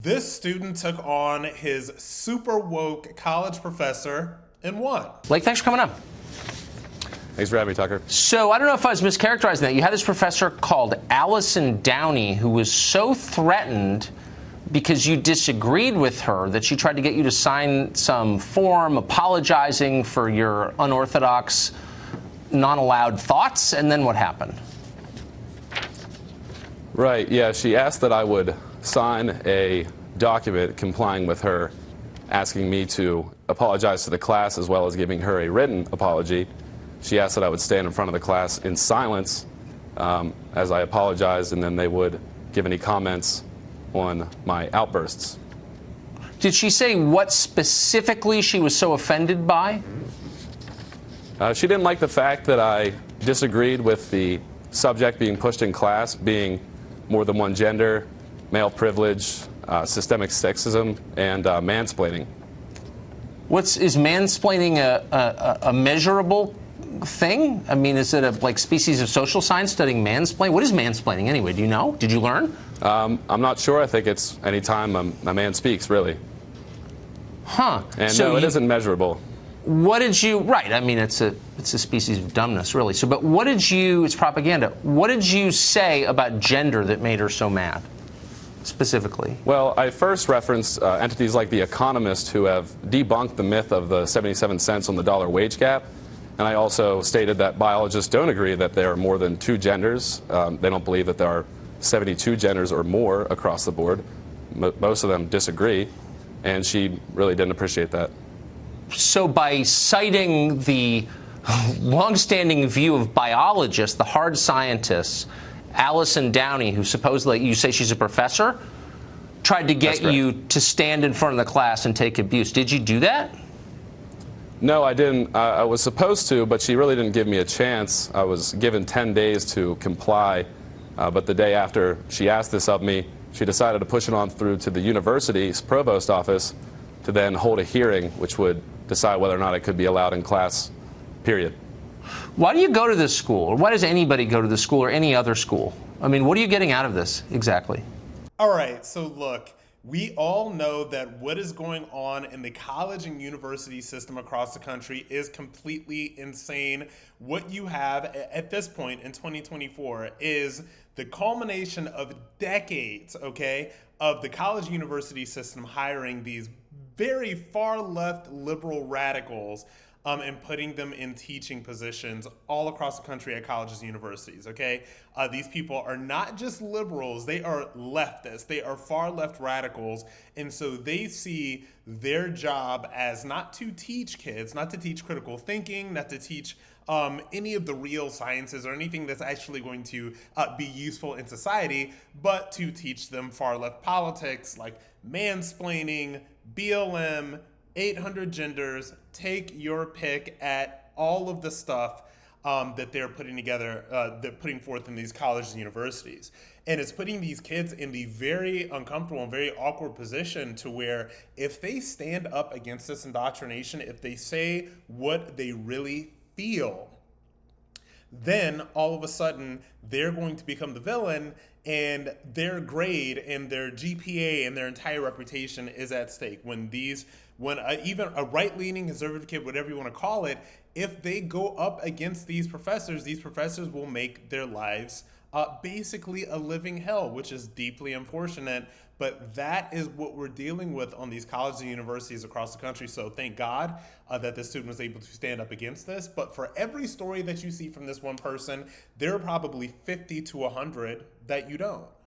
This student took on his super woke college professor and won. Blake, thanks for coming on. Thanks for having me, Tucker. So I don't know if I was mischaracterizing that. You had this professor called Allison Downey who was so threatened because you disagreed with her that she tried to get you to sign some form apologizing for your unorthodox, non-allowed thoughts. And then what happened? Right, yeah, she asked that I would sign a document complying with her asking me to apologize to the class as well as giving her a written apology. She asked that I would stand in front of the class in silence as I apologized, and then they would give any comments on my outbursts. Did she say what specifically she was so offended by? She didn't like the fact that I disagreed with the subject being pushed in class being more than one gender, male privilege, systemic sexism, and mansplaining. Is mansplaining a measurable thing? I mean, is it a species of social science studying mansplaining? What is mansplaining anyway? Do you know? Did you learn? I'm not sure. I think it's any time a man speaks, really. Huh. And so no, it isn't measurable. What did you? Right. I mean, it's a species of dumbness, really. So, but what did you? It's propaganda. What did you say about gender that made her so mad, specifically? Well, I first referenced entities like The Economist who have debunked the myth of the 77 cents on the dollar wage gap. And I also stated that biologists don't agree that there are more than two genders. They don't believe that there are 72 genders or more across the board. Most of them disagree. And she really didn't appreciate that. So by citing the longstanding view of biologists, the hard scientists, Allison Downey, who supposedly, you say she's a professor, tried to get you to stand in front of the class and take abuse. Did you do that? No, I didn't. I was supposed to, but she really didn't give me a chance. I was given 10 days to comply, but the day after she asked this of me, she decided to push it on through to the university's provost office to then hold a hearing, which would decide whether or not it could be allowed in class, period. Why do you go to this school? Or why does anybody go to this school or any other school? I mean, what are you getting out of this exactly? All right, so look, we all know that what is going on in the college and university system across the country is completely insane. What you have at this point in 2024 is the culmination of decades, okay, of the college university system hiring these very far left liberal radicals and putting them in teaching positions all across the country at colleges and universities, okay? These people are not just liberals, they are leftists. They are far left radicals. And so they see their job as not to teach kids, not to teach critical thinking, not to teach any of the real sciences or anything that's actually going to be useful in society, but to teach them far left politics like mansplaining, BLM, 800 genders, take your pick at all of the stuff that they're putting together, they're putting forth in these colleges and universities. And it's putting these kids in the very uncomfortable and very awkward position to where if they stand up against this indoctrination, if they say what they really feel, then all of a sudden they're going to become the villain and their grade and their GPA and their entire reputation is at stake. When even a right-leaning conservative kid, whatever you want to call it, if they go up against these professors will make their lives basically a living hell, which is deeply unfortunate. But that is what we're dealing with on these colleges and universities across the country. So thank God that this student was able to stand up against this. But for every story that you see from this one person, there are probably 50 to 100 that you don't.